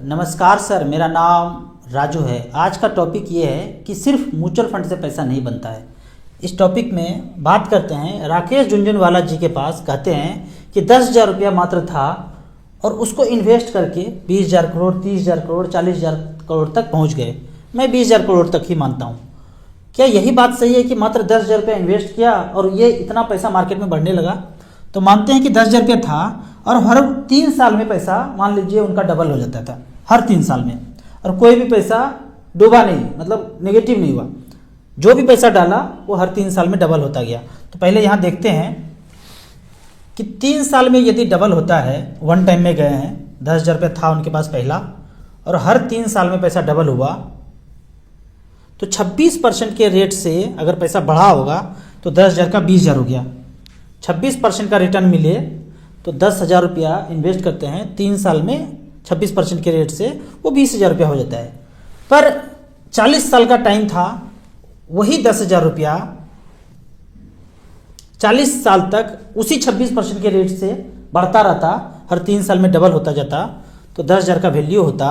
नमस्कार सर, मेरा नाम राजू है। आज का टॉपिक ये है कि सिर्फ म्यूचुअल फंड से पैसा नहीं बनता है। इस टॉपिक में बात करते हैं राकेश झुनझुनवाला जी के पास। कहते हैं कि 10,000 रुपया मात्र था और उसको इन्वेस्ट करके 20,000 करोड़, 30,000 करोड़, 40,000 करोड़ तक पहुँच गए। मैं 20,000 करोड़ तक ही मानता हूँ। क्या यही बात सही है कि मात्र 10,000 रुपया इन्वेस्ट किया और ये इतना पैसा मार्केट में बढ़ने लगा? तो मानते हैं कि 10,000 रुपया था और हर 3 साल में पैसा मान लीजिए उनका डबल हो जाता था, हर 3 साल में, और कोई भी पैसा डूबा नहीं, मतलब नेगेटिव नहीं हुआ। जो भी पैसा डाला वो हर 3 साल में डबल होता गया। तो पहले यहाँ देखते हैं कि 3 साल में यदि डबल होता है, वन टाइम में गए हैं, 10,000 रुपया था उनके पास पहला और हर 3 साल में पैसा डबल हुआ, तो 26% के रेट से अगर पैसा बढ़ा होगा तो 10,000 का 20,000 हो गया। 26% का रिटर्न मिले तो 10,000 रुपया इन्वेस्ट करते हैं 3 साल में, 26% के रेट से वो 20,000 रुपया हो जाता है। पर 40 साल का टाइम था, वही 10,000 रुपया 40 साल तक उसी 26% के रेट से बढ़ता रहता, हर 3 साल में डबल होता जाता, तो 10,000 का वैल्यू होता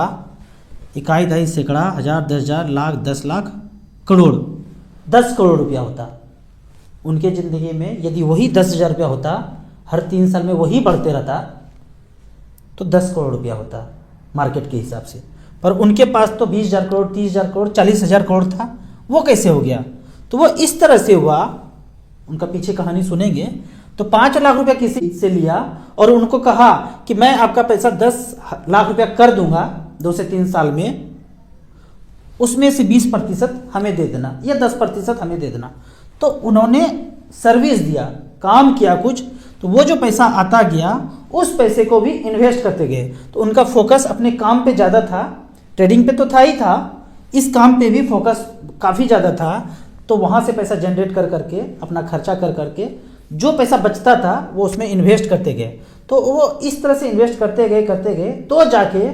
इकाई, दहाई, सैकड़ा, हजार, 10,000, लाख, 10 लाख, करोड़, 10 करोड़ रुपया होता। उनके ज़िंदगी में यदि वही 10,000 रुपया होता, हर 3 साल में वही बढ़ते रहता, तो 10 करोड़ रुपया होता मार्केट के हिसाब से। पर उनके पास तो 20,000 करोड़, 30,000 करोड़, 40,000 करोड़ था। वो कैसे हो गया? तो वो इस तरह से हुआ। उनका पीछे कहानी सुनेंगे तो 5 लाख रुपया किसी से लिया और उनको कहा कि मैं आपका पैसा 10 लाख रुपया कर दूंगा 2 से 3 साल में, उसमें से 20% हमें दे देना या 10% हमें दे देना। तो उन्होंने सर्विस दिया, काम किया कुछ, तो वो जो पैसा आता गया उस पैसे को भी इन्वेस्ट करते गए। तो उनका फोकस अपने काम पे ज़्यादा था, ट्रेडिंग पे तो था ही था, इस काम पे भी फोकस काफ़ी ज़्यादा था। तो वहाँ से पैसा जनरेट कर करके, अपना खर्चा कर करके जो पैसा बचता था वो उसमें इन्वेस्ट करते गए। तो वो इस तरह से इन्वेस्ट करते गए तो जाके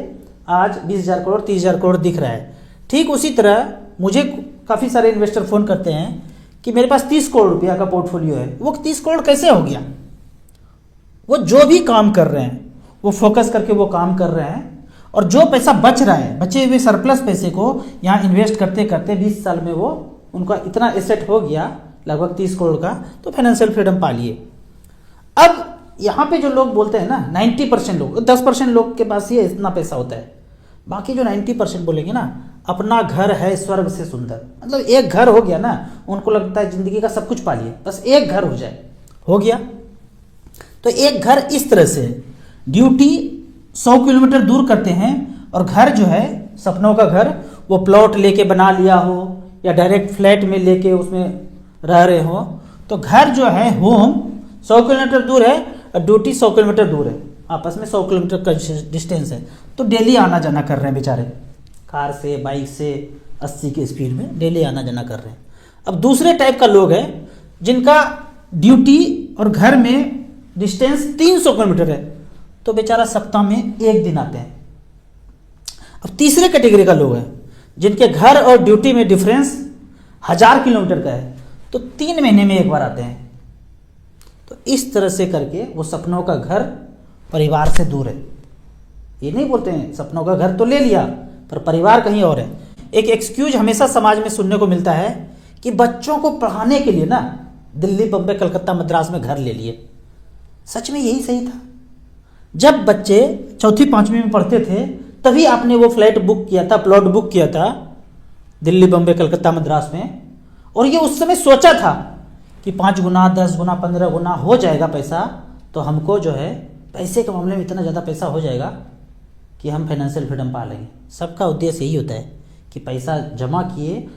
आज 20,000 करोड़, 30,000 करोड़ दिख रहा है। ठीक उसी तरह मुझे काफ़ी सारे इन्वेस्टर फ़ोन करते हैं कि मेरे पास 30 करोड़ रुपया का पोर्टफोलियो है। वो 30 करोड़ कैसे हो गया? वो जो भी काम कर रहे हैं वो फोकस करके वो काम कर रहे हैं, और जो पैसा बच रहा है, बचे हुए सरप्लस पैसे को यहाँ इन्वेस्ट करते करते 20 साल में वो उनका इतना एसेट हो गया लगभग 30 करोड़ का, तो फाइनेंशियल फ्रीडम पा लिए। अब यहाँ पे जो लोग बोलते हैं ना, 90% लोग, 10% लोग के पास ये इतना पैसा होता है, बाकी जो 90% बोलेंगे ना, अपना घर है स्वर्ग से सुंदर, मतलब एक घर हो गया ना, उनको लगता है जिंदगी का सब कुछ पा लिए, बस एक घर हो जाए, हो गया। तो एक घर इस तरह से ड्यूटी 100 किलोमीटर दूर करते हैं, और घर जो है सपनों का घर, वो प्लॉट लेके बना लिया हो या डायरेक्ट फ्लैट में लेके उसमें रह रहे हो, तो घर जो है होम 100 किलोमीटर दूर है और ड्यूटी 100 किलोमीटर दूर है, आपस में 100 किलोमीटर का डिस्टेंस है। तो डेली आना जाना कर रहे हैं बेचारे, कार से, बाइक से 80 की स्पीड में डेली आना जाना कर रहे हैं। अब दूसरे टाइप का लोग हैं जिनका ड्यूटी और घर में डिस्टेंस 300 किलोमीटर है, तो बेचारा सप्ताह में 1 दिन आते हैं। अब तीसरे कैटेगरी का लोग हैं जिनके घर और ड्यूटी में डिफरेंस 1000 किलोमीटर का है, तो 3 महीने में 1 बार आते हैं। तो इस तरह से करके वो सपनों का घर परिवार से दूर है। ये नहीं बोलते हैं सपनों का घर तो ले लिया पर परिवार कहीं और है। एक एक्सक्यूज हमेशा समाज में सुनने को मिलता है कि बच्चों को पढ़ाने के लिए ना दिल्ली, बम्बई, कलकत्ता, मद्रास में घर ले लिए। सच में यही सही था। जब बच्चे 4वीं 5वीं में पढ़ते थे तभी आपने वो फ्लैट बुक किया था, प्लॉट बुक किया था दिल्ली, बम्बई, कलकत्ता, मद्रास में, और ये उस समय सोचा था कि 5 गुना, 10 गुना, 15 गुना हो जाएगा पैसा, तो हमको जो है पैसे के मामले में इतना ज़्यादा पैसा हो जाएगा कि हम फाइनेंशियल फ्रीडम पा लेंगे। सबका उद्देश्य यही होता है कि पैसा जमा किए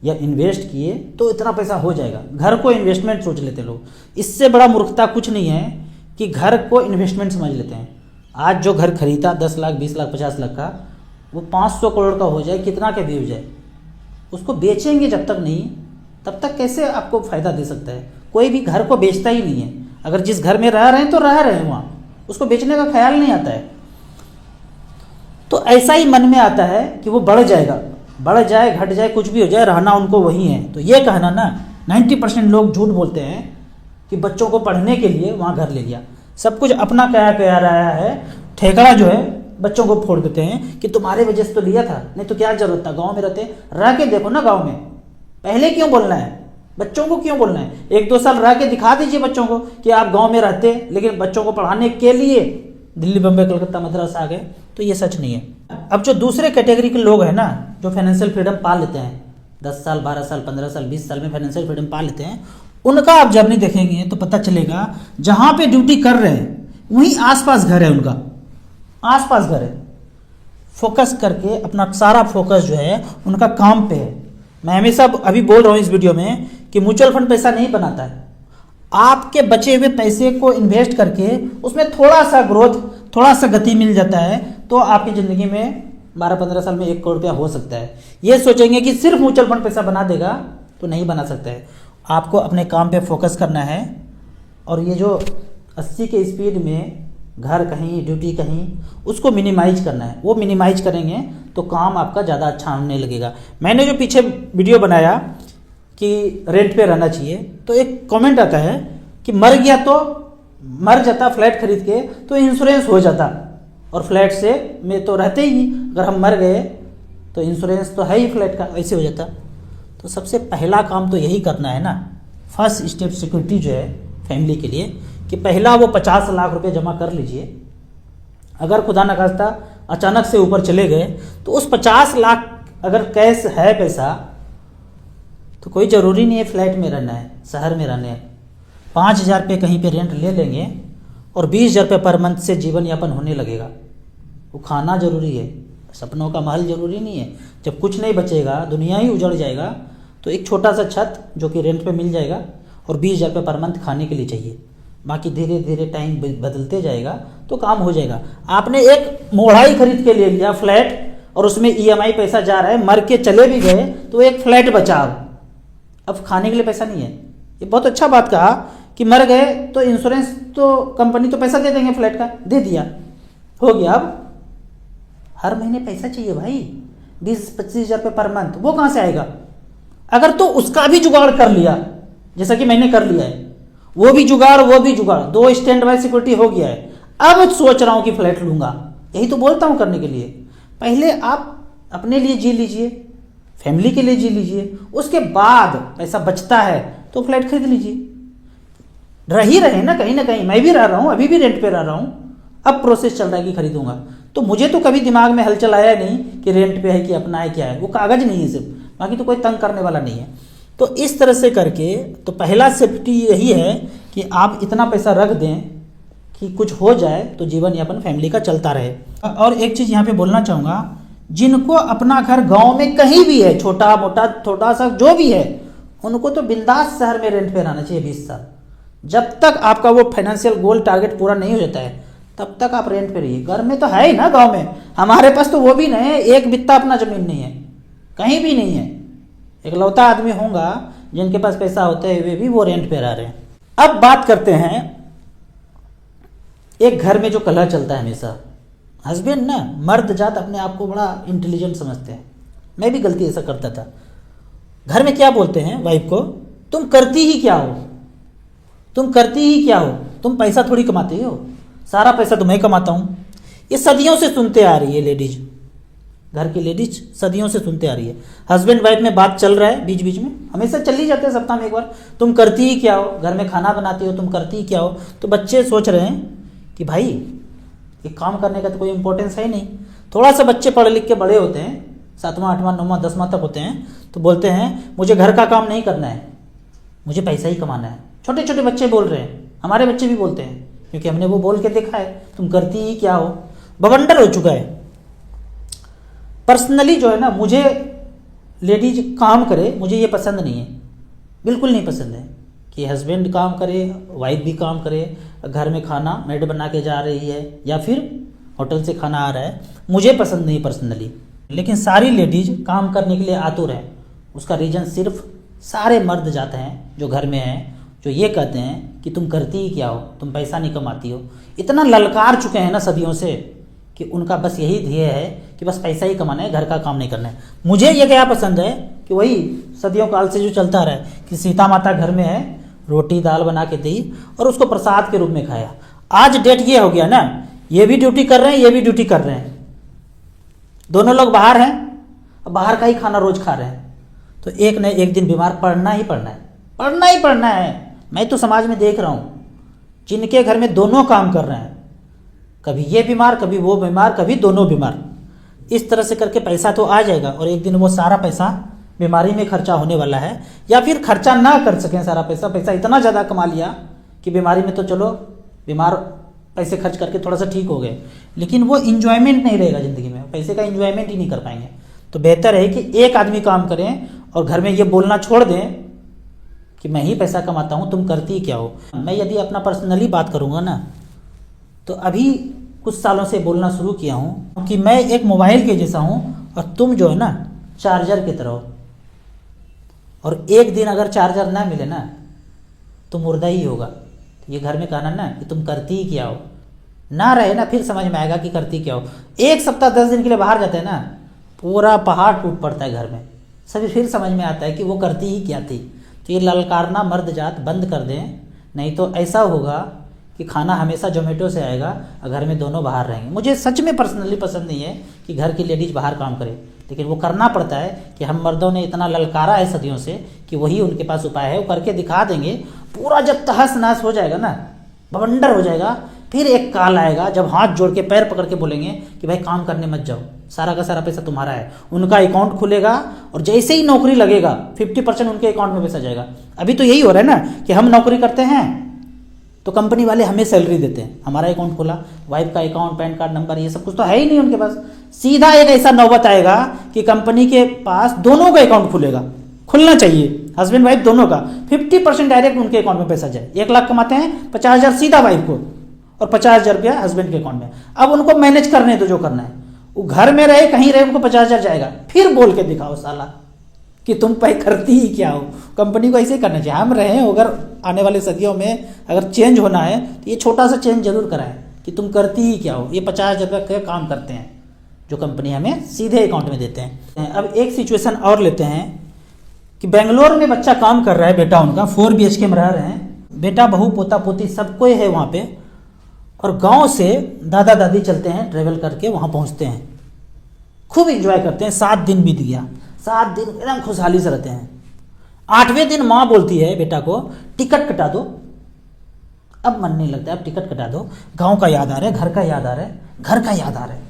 या इन्वेस्ट किए तो इतना पैसा हो जाएगा। घर को इन्वेस्टमेंट सोच लेते लोग। इससे बड़ा मूर्खता कुछ नहीं है कि घर को इन्वेस्टमेंट समझ लेते हैं। आज जो घर खरीदा 10 लाख, 20 लाख, 50 लाख का, वो 500 करोड़ का हो जाए, कितना का भी हो जाए, उसको बेचेंगे जब तक नहीं, तब तक कैसे आपको फ़ायदा दे सकता है? कोई भी घर को बेचता ही नहीं है। अगर जिस घर में रह रहे हैं तो रह रहे हैं वहाँ, उसको बेचने का ख्याल नहीं आता है। तो ऐसा ही मन में आता है कि वो बढ़ जाएगा, बढ़ जाए, घट जाए, कुछ भी हो जाए, रहना उनको वही है। तो ये कहना ना, 90% लोग झूठ बोलते हैं कि बच्चों को पढ़ने के लिए वहाँ घर ले लिया। सब कुछ अपना क्या क्या रहा है, ठेकड़ा जो है बच्चों को फोड़ देते हैं कि तुम्हारे वजह से तो लिया था, नहीं तो क्या जरूरत था, गांव में रहते रह के देखो ना गांव में। पहले क्यों बोलना है, बच्चों को क्यों बोलना है? 1-2 साल रह के दिखा दीजिए बच्चों को कि आप गांव में रहते, लेकिन बच्चों को पढ़ाने के लिए दिल्ली, बम्बई, कलकत्ता, मद्रास आ गए, तो ये सच नहीं है। अब जो दूसरे कैटेगरी के लोग हैं ना, जो फाइनेंशियल फ्रीडम पा लेते हैं 10 साल, 12 साल, 15 साल, 20 साल में फाइनेंशियल फ्रीडम पा लेते हैं, उनका आप जर्नी देखेंगे तो पता चलेगा जहां पे ड्यूटी कर रहे हैं वहीं आसपास घर है, उनका आसपास घर है। फोकस करके अपना सारा फोकस जो है उनका काम पे है। मैं हमेशा अभी बोल रहा हूं इस वीडियो में कि म्यूचुअल फंड पैसा नहीं बनाता है। आपके बचे हुए पैसे को इन्वेस्ट करके उसमें थोड़ा सा ग्रोथ, थोड़ा सा गति मिल जाता है तो आपकी ज़िंदगी में 12-15 साल में 1 करोड़ रुपया हो सकता है। ये सोचेंगे कि सिर्फ म्यूचुअल फंड पैसा बना देगा तो नहीं बना सकता है। आपको अपने काम पे फोकस करना है और ये जो 80 के स्पीड में घर कहीं, ड्यूटी कहीं, उसको मिनिमाइज करना है। वो मिनिमाइज करेंगे तो काम आपका ज़्यादा अच्छा होने लगेगा। मैंने जो पीछे वीडियो बनाया कि रेंट पे रहना चाहिए, तो एक कमेंट आता है कि मर गया तो मर जाता फ्लैट खरीद के तो इंश्योरेंस हो जाता, और फ्लैट से में तो रहते ही, अगर हम मर गए तो इंश्योरेंस तो है ही फ्लैट का, ऐसे हो जाता। तो सबसे पहला काम तो यही करना है ना, फर्स्ट स्टेप सिक्योरिटी जो है फैमिली के लिए, कि पहला वो 50 लाख रुपए जमा कर लीजिए। अगर खुदा न खास्ता अचानक से ऊपर चले गए तो उस 50 लाख अगर कैश है पैसा, तो कोई ज़रूरी नहीं है फ्लैट में रहना है, शहर में रहना है। 5,000 रुपये कहीं पे रेंट ले लेंगे और 20,000 रुपये पर मंथ से जीवन यापन होने लगेगा। वो खाना जरूरी है, सपनों का महल जरूरी नहीं है। जब कुछ नहीं बचेगा, दुनिया ही उजड़ जाएगा, तो एक छोटा सा छत जो कि रेंट पे मिल जाएगा और 20,000 रुपये पर मंथ खाने के लिए चाहिए। बाकी धीरे धीरे टाइम बदलते जाएगा तो काम हो जाएगा। आपने एक मोढ़ाई खरीद के ले लिया फ्लैट और उसमें EMI पैसा जा रहा है, मर के चले भी गए तो एक फ्लैट बचा, अब खाने के लिए पैसा नहीं है। ये बहुत अच्छा बात कहा कि मर गए तो इंश्योरेंस तो कंपनी तो पैसा दे देंगे, फ्लैट का दे दिया, हो गया। अब हर महीने पैसा चाहिए भाई, 20-25 हज़ार रुपये पर मंथ, वो कहाँ से आएगा? अगर तो उसका भी जुगाड़ कर लिया, जैसा कि मैंने कर लिया है, वो भी जुगाड़, 2 स्टैंड बाय सिक्योरिटी हो गया है। अब सोच रहा हूं कि फ्लैट लूंगा, यही तो बोलता हूं करने के लिए। पहले आप अपने लिए जी लीजिए, फैमिली के लिए जी लीजिए, उसके बाद पैसा बचता है तो फ्लैट खरीद लीजिए। रह ही रहे ना कहीं, मैं भी रह रहा हूं, अभी भी रेंट पे रह रहा हूं। अब प्रोसेस चल रहा है कि खरीदूंगा, तो मुझे तो कभी दिमाग में हलचल आया नहीं कि रेंट पे है कि अपना है, क्या है, वो कागज नहीं है सिर्फ, बाकी तो कोई तंग करने वाला नहीं है। तो इस तरह से करके तो पहला सेफ्टी यही है कि आप इतना पैसा रख दें कि कुछ हो जाए तो जीवन यापन फैमिली का चलता रहे। और एक चीज़ यहाँ पे बोलना चाहूँगा, जिनको अपना घर गांव में कहीं भी है, छोटा मोटा छोटा सा जो भी है, उनको तो बिंदास शहर में रेंट पे रहना चाहिए 20 साल। जब तक आपका वो फाइनेंशियल गोल टारगेट पूरा नहीं हो जाता है तब तक आप रेंट पे रहिए। घर में तो है ही ना, गाँव में हमारे पास तो वो भी नहीं है, एक बित्ता अपना जमीन नहीं है, कहीं भी नहीं है। इकलौता आदमी होगा जिनके पास पैसा होते हुए भी वो रेंट पे रह रहे हैं। अब बात करते हैं, एक घर में जो कलह चलता है हमेशा, हस्बैंड ना, मर्द जात अपने आप को बड़ा इंटेलिजेंट समझते हैं, मैं भी गलती ऐसा करता था। घर में क्या बोलते हैं वाइफ को, तुम करती ही क्या हो, तुम करती ही क्या हो, तुम पैसा थोड़ी कमाती हो, सारा पैसा तो मैं कमाता हूँ। ये सदियों से सुनते आ रही है लेडीज, घर की लेडीज सदियों से सुनते आ रही है। हस्बैंड वाइफ में बात चल रहा है, बीच बीच में हमेशा चल ही जाते हैं, सप्ताह में एक बार, तुम करती ही क्या हो, घर में खाना बनाती हो, तुम करती ही क्या हो। तो बच्चे सोच रहे हैं कि भाई ये काम करने का तो कोई इंपॉर्टेंस है ही नहीं। थोड़ा सा बच्चे पढ़ लिख के बड़े होते हैं, 7वां 8वां 9वां 10वां तक होते हैं, तो बोलते हैं मुझे घर का काम नहीं करना है, मुझे पैसा ही कमाना है। छोटे छोटे बच्चे बोल रहे हैं, हमारे बच्चे भी बोलते हैं, क्योंकि हमने वो बोल के देखा है, तुम करती ही क्या हो, बवंडर हो चुका है। पर्सनली जो है ना, मुझे लेडीज काम करे, मुझे ये पसंद नहीं है, बिल्कुल नहीं पसंद है कि हस्बैंड काम करे, वाइफ भी काम करे, घर में खाना मेड बना के जा रही है या फिर होटल से खाना आ रहा है, मुझे पसंद नहीं पर्सनली। लेकिन सारी लेडीज काम करने के लिए आतुर हैं। उसका रीज़न सिर्फ सारे मर्द जाते हैं जो घर में हैं, जो ये कहते हैं कि तुम करती ही क्या हो, तुम पैसा नहीं कमाती हो। इतना ललकार चुके हैं ना सदियों से कि उनका बस यही ध्येय है कि बस पैसा ही कमाना है, घर का काम नहीं करना है। मुझे ये क्या पसंद है कि वही सदियों काल से जो चलता रहा है कि सीता माता घर में है, रोटी दाल बना के दी और उसको प्रसाद के रूप में खाया। आज डेट ये हो गया ना ये भी ड्यूटी कर रहे हैं, ये भी ड्यूटी कर रहे हैं, दोनों लोग बाहर हैं, अब बाहर का ही खाना रोज खा रहे हैं, तो एक न एक दिन बीमार पड़ना ही पड़ना है, पड़ना ही पड़ना है। मैं तो समाज में देख रहा हूँ जिनके घर में दोनों काम कर रहे हैं, कभी ये बीमार, कभी वो बीमार, कभी दोनों बीमार, इस तरह से करके पैसा तो आ जाएगा और एक दिन वो सारा पैसा बीमारी में खर्चा होने वाला है, या फिर खर्चा ना कर सकें सारा पैसा, पैसा इतना ज़्यादा कमा लिया कि बीमारी में तो चलो बीमार पैसे खर्च करके थोड़ा सा ठीक हो गए, लेकिन वो इंजॉयमेंट नहीं रहेगा ज़िंदगी में, पैसे का इंजॉयमेंट ही नहीं कर पाएंगे। तो बेहतर है कि एक आदमी काम करें और घर में ये बोलना छोड़ दें कि मैं ही पैसा कमाता हूँ, तुम करती क्या हो। मैं यदि अपना पर्सनली बात करूँगा ना, तो अभी कुछ सालों से बोलना शुरू किया हूँ कि मैं एक मोबाइल के जैसा हूँ और तुम जो है ना चार्जर की तरह हो, और एक दिन अगर चार्जर ना मिले ना तो मुर्दा ही होगा। तो ये घर में कहना ना कि तुम करती ही क्या हो, ना रहे ना फिर समझ में आएगा कि करती क्या हो। एक सप्ताह 10 दिन के लिए बाहर जाते हैं ना, पूरा पहाड़ टूट पड़ता है घर में, सभी फिर समझ में आता है कि वो करती ही क्या थी। तो ये ललकारना मर्द जात बंद कर दें, नहीं तो ऐसा होगा कि खाना हमेशा जोमेटो से आएगा और घर में दोनों बाहर रहेंगे। मुझे सच में पर्सनली पसंद नहीं है कि घर की लेडीज़ बाहर काम करे, लेकिन वो करना पड़ता है कि हम मर्दों ने इतना ललकारा है सदियों से कि वही उनके पास उपाय है, वो करके दिखा देंगे। पूरा जब तहस नहस हो जाएगा ना, बवंडर हो जाएगा, फिर एक काल आएगा जब हाथ जोड़ के पैर पकड़ के बोलेंगे कि भाई काम करने मत जाओ, सारा का सारा पैसा तुम्हारा है। उनका अकाउंट खुलेगा और जैसे ही नौकरी लगेगा 50% उनके अकाउंट में पैसा जाएगा। अभी तो यही हो रहा है ना कि हम नौकरी करते हैं तो कंपनी वाले हमें सैलरी देते हैं, हमारा अकाउंट खुला, वाइफ का अकाउंट, पैन कार्ड नंबर, ये सब कुछ तो है ही नहीं उनके पास। सीधा एक ऐसा नौबत आएगा कि कंपनी के पास दोनों का अकाउंट खुलेगा, खुलना चाहिए, हस्बैंड वाइफ दोनों का, 50% डायरेक्ट उनके अकाउंट में पैसा जाए। 1 लाख कमाते हैं, 50,000 सीधा वाइफ को और 50,000 रुपया हस्बैंड के अकाउंट में। अब उनको मैनेज करने दो जो करना है, वो घर में रहे कहीं रहे, उनको 50,000 जाएगा। फिर बोल के दिखाओ साला कि तुम पे करती ही क्या हो। कंपनी को ऐसे ही करना चाहिए। हम रहे, अगर आने वाले सदियों में अगर चेंज होना है तो ये छोटा सा चेंज जरूर कराएं कि तुम करती ही क्या हो। ये 50,000 रुपये का काम करते हैं जो कंपनी हमें सीधे अकाउंट में देते हैं। अब एक सिचुएशन और लेते हैं कि बेंगलोर में बच्चा काम कर रहा है, बेटा उनका 4 BHK में रह रहे हैं, बेटा बहू पोता पोती सब कोई है वहाँ पे, और गांव से दादा दादी चलते हैं ट्रेवल करके वहाँ पहुँचते हैं, खूब एंजॉय करते हैं। 7 दिन बीत गया, 7 दिन एकदम खुशहाली से रहते हैं। 8वें दिन माँ बोलती है बेटा को टिकट कटा दो। अब मन नहीं लगता है, अब टिकट कटा दो। गांव का याद आ रहा है, घर का याद आ रहा है, घर का याद आ रहा है,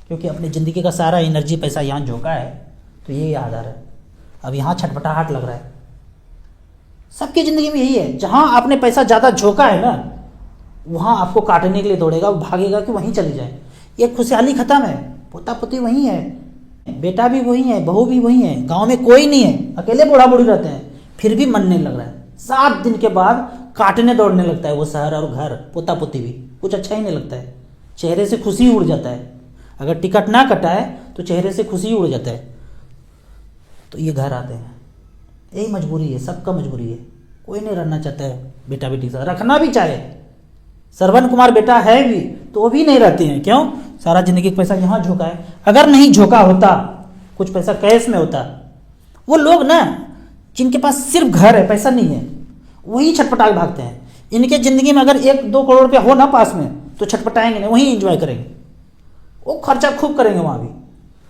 क्योंकि अपनी ज़िंदगी का सारा एनर्जी पैसा यहाँ झोंका है, तो ये याद आ रहा है। अब यहाँ छटपटाहट लग रहा है। सबकी ज़िंदगी में यही है, जहाँ आपने पैसा ज़्यादा झोंका है ना, वहाँ आपको काटने के लिए दौड़ेगा, वो भागेगा कि वहीं चली जाए। ये खुशहाली खत्म है, पोता पोती वहीं है, बेटा भी वही है, बहू भी वही है, गांव में कोई नहीं है, अकेले बूढ़ा बूढ़ी रहते हैं, फिर भी मन नहीं लग रहा है। 7 दिन के बाद काटने दौड़ने लगता है वो शहर और घर, पोता पोती भी, कुछ अच्छा ही नहीं लगता है, चेहरे से खुशी उड़ जाता है। अगर टिकट ना कटा है तो चेहरे से खुशी उड़ जाता है। तो ये घर आते हैं, यही मजबूरी है, सबका मजबूरी है। कोई नहीं रहना चाहता है बेटा बेटी के साथ, रखना भी चाहे, श्रवण कुमार बेटा है भी तो वो भी नहीं रहते हैं। क्यों? सारा जिंदगी का पैसा यहाँ झोंका है। अगर नहीं झोंका होता, कुछ पैसा कैश में होता, वो लोग ना जिनके पास सिर्फ घर है, पैसा नहीं है, वही छटपटा के भागते हैं। इनके ज़िंदगी में अगर 1-2 करोड़ रुपया हो ना पास में तो छटपटाएंगे नहीं, वहीं एंजॉय करेंगे, वो खर्चा खूब करेंगे वहाँ भी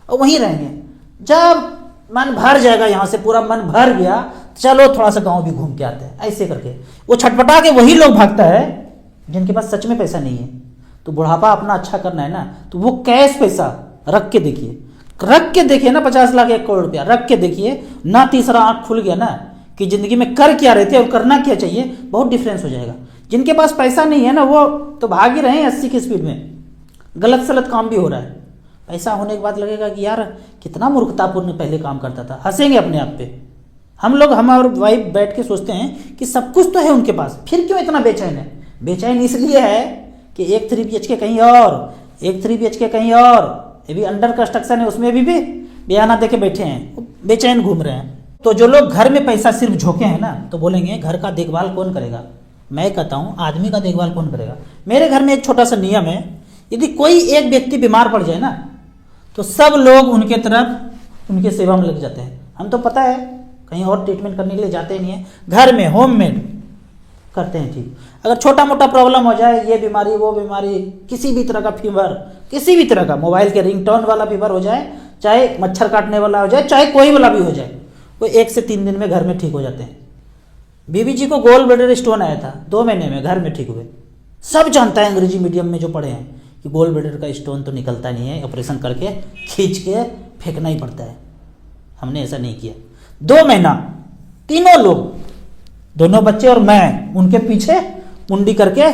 और वहीं रहेंगे। जब मन भर जाएगा, यहाँ से पूरा मन भर गया, चलो थोड़ा सा गाँव भी घूम के आते हैं, ऐसे करके वो छटपटा के वही लोग भागता है जिनके पास सच में पैसा नहीं है। तो बुढ़ापा अपना अच्छा करना है ना, तो वो कैश पैसा रख के देखिए, रख के देखिए ना, 50 लाख 1 करोड़ रुपया रख के देखिए ना, तीसरा आंख खुल गया ना कि जिंदगी में कर क्या रहे थे और करना क्या चाहिए, बहुत डिफरेंस हो जाएगा। जिनके पास पैसा नहीं है ना, वो तो भाग ही रहे हैं 80 की स्पीड में, गलत सलत काम भी हो रहा है। पैसा होने के बाद लगेगा कि यार कितना मूर्खतापूर्ण पहले काम करता था, हंसेंगे अपने आप पे। हम लोग, हम और वाइफ बैठ के सोचते हैं कि सब कुछ तो है उनके पास, फिर क्यों इतना बेचैन है। बेचैन इसलिए है कि एक 3 BHK कहीं और, एक 3 BHK कहीं और, ये भी अंडर कंस्ट्रक्शन है, उसमें भी बयाना दे के बैठे हैं, बेचैन घूम रहे हैं। तो जो लोग घर में पैसा सिर्फ झोंके हैं ना, तो बोलेंगे घर का देखभाल कौन करेगा। मैं कहता हूँ आदमी का देखभाल कौन करेगा। मेरे घर में एक छोटा सा नियम है, यदि कोई एक व्यक्ति बीमार पड़ जाए ना, तो सब लोग उनके तरफ उनके सेवा में लग जाते हैं। हम तो पता है कहीं और ट्रीटमेंट करने के लिए जाते नहीं है, घर में होममेड करते हैं ठीक। अगर छोटा मोटा प्रॉब्लम हो जाए, ये बीमारी वो बीमारी, किसी भी तरह का फीवर, किसी भी तरह का मोबाइल के रिंगटोन वाला फीवर हो जाए, चाहे मच्छर काटने वाला हो जाए, चाहे कोई वाला भी हो जाए, वो 1 से 3 दिन में घर में ठीक हो जाते हैं। बीबी जी को गोल ब्लैडर स्टोन आया था, 2 महीने में घर में ठीक हुए। सब जानता है अंग्रेजी मीडियम में जो पढ़े हैं कि गोल ब्लैडर का स्टोन तो निकलता नहीं है, ऑपरेशन करके खींच के फेंकना ही पड़ता है। हमने ऐसा नहीं किया। 2 महीना तीनों लोग, दोनों बच्चे और मैं, उनके पीछे मुंडी करके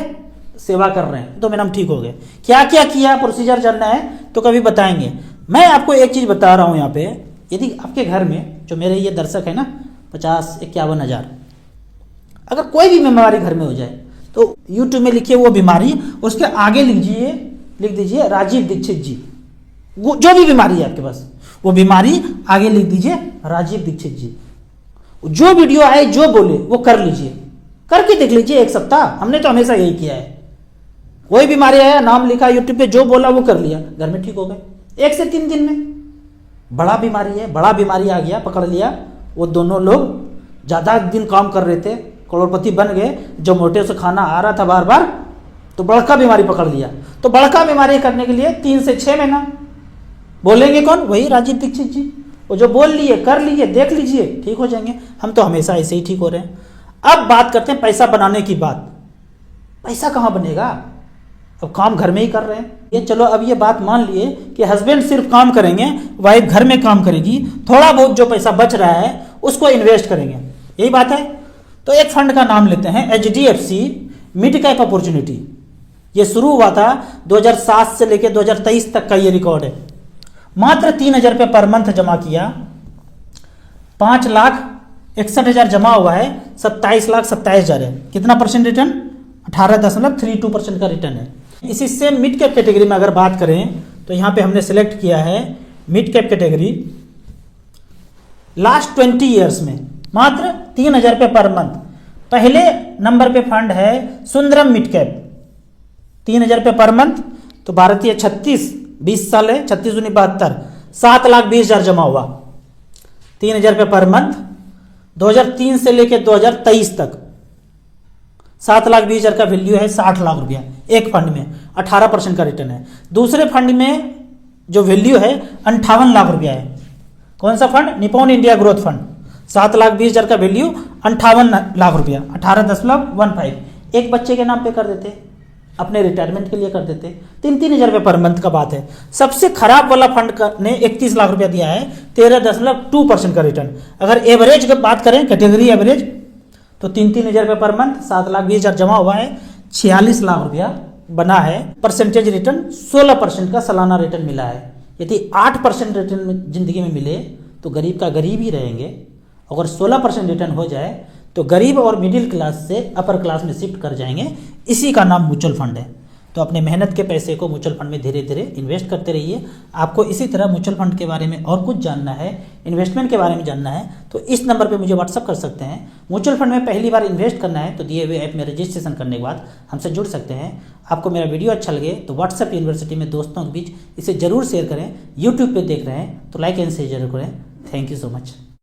सेवा कर रहे हैं। 2 महीना हम ठीक हो गए। क्या क्या किया, प्रोसीजर जानना है तो कभी बताएंगे। मैं आपको एक चीज़ बता रहा हूँ यहाँ पे, यदि आपके घर में जो मेरे ये दर्शक है ना 50-51 हज़ार, अगर कोई भी बीमारी घर में हो जाए तो यूट्यूब में लिखिए वो बीमारी, उसके आगे लिख दीजिए राजीव दीक्षित जी। जो भी बीमारी है आपके पास, वो बीमारी आगे लिख दीजिए राजीव दीक्षित जी। जो वीडियो आए, जो बोले वो कर लीजिए, करके देख लीजिए 1 सप्ताह। हमने तो हमेशा यही किया है। कोई बीमारी आया, नाम लिखा यूट्यूब पे, जो बोला वो कर लिया, घर में ठीक हो गए 1 से 3 दिन में। बड़ा बीमारी है, बड़ा बीमारी आ गया, पकड़ लिया। वो दोनों लोग ज़्यादा दिन काम कर रहे थे, करोड़पति बन गए, जो मोटे से खाना आ रहा था बार बार, तो बड़का बीमारी पकड़ लिया। तो बड़का बीमारी करने के लिए 3 से 6 महीना। बोलेंगे कौन? वही राजीव दीक्षित जी। वो जो बोल लिए, कर लिए, देख लीजिए, ठीक हो जाएंगे। हम तो हमेशा ऐसे ही ठीक हो रहे हैं। अब बात करते हैं पैसा बनाने की बात। पैसा कहाँ बनेगा? अब काम घर में ही कर रहे हैं। ये चलो, अब ये बात मान लिए कि हस्बैंड सिर्फ काम करेंगे, वाइफ घर में काम करेगी, थोड़ा बहुत जो पैसा बच रहा है उसको इन्वेस्ट करेंगे, यही बात है। तो एक फंड का नाम लेते हैं HDFC मिड कैप अपॉर्चुनिटी। ये शुरू हुआ था 2007 से लेकर 2023 तक का ये रिकॉर्ड है। मात्र 3,000 रुपये पर मंथ जमा किया, 5,61,000 जमा हुआ है, 27,27,000 है। कितना परसेंट रिटर्न? 18.32% का रिटर्न है। इसी से मिड कैप कैटेगरी में अगर बात करें तो यहाँ पे हमने सेलेक्ट किया है mid cap category. Last 20 years में मात्र 3,000 रुपये पर मंथ। पहले नंबर पे फंड है सुंदरम मिड कैप, 3,000 रुपये पर मंथ। तो भारतीय 20 साल है, 36 दूनी 72, 7,20,000 जमा हुआ, 3,000 रुपये पर मंथ। 2003 से लेकर 2023 तक 7,20,000 का वैल्यू है, 60 लाख रुपया एक फंड में, 18% का रिटर्न है। दूसरे फंड में जो वैल्यू है 58 लाख रुपया है। कौन सा fund? Nippon India growth fund, 7,20,000 का वैल्यू, 58 लाख रुपया, 18.15। एक बच्चे के नाम पे कर देते, अपने रिटायरमेंट के लिए कर देते, 3,000 रुपये पर मंथ का बात है। सबसे खराब वाला फंड ने 31 लाख रुपया दिया है, 13.2% का रिटर्न। अगर एवरेज की बात करें, कैटेगरी एवरेज, तो 3,000 रुपये पर मंथ, 7,20,000 जमा हुआ है, 46 लाख रुपया बना है। परसेंटेज रिटर्न 16% का सालाना रिटर्न मिला है। यदि 8% रिटर्न जिंदगी में मिले तो गरीब का गरीब ही रहेंगे। अगर 16% रिटर्न हो जाए तो गरीब और मिडिल क्लास से अपर क्लास में शिफ्ट कर जाएंगे। इसी का नाम म्यूचुअल फंड है। तो अपने मेहनत के पैसे को म्यूचुअल फंड में धीरे धीरे इन्वेस्ट करते रहिए। आपको इसी तरह म्यूचुअल फंड के बारे में और कुछ जानना है, इन्वेस्टमेंट के बारे में जानना है, तो इस नंबर पे मुझे व्हाट्सअप कर सकते हैं। म्यूचुअल फंड में पहली बार इन्वेस्ट करना है तो दिए हुए ऐप में रजिस्ट्रेशन करने के बाद हमसे जुड़ सकते हैं। आपको मेरा वीडियो अच्छा लगे तो व्हाट्सएप यूनिवर्सिटी में दोस्तों के बीच इसे जरूर शेयर करें। यूट्यूब पर देख रहे हैं तो लाइक एंड शेयर जरूर करें। Thank you so much.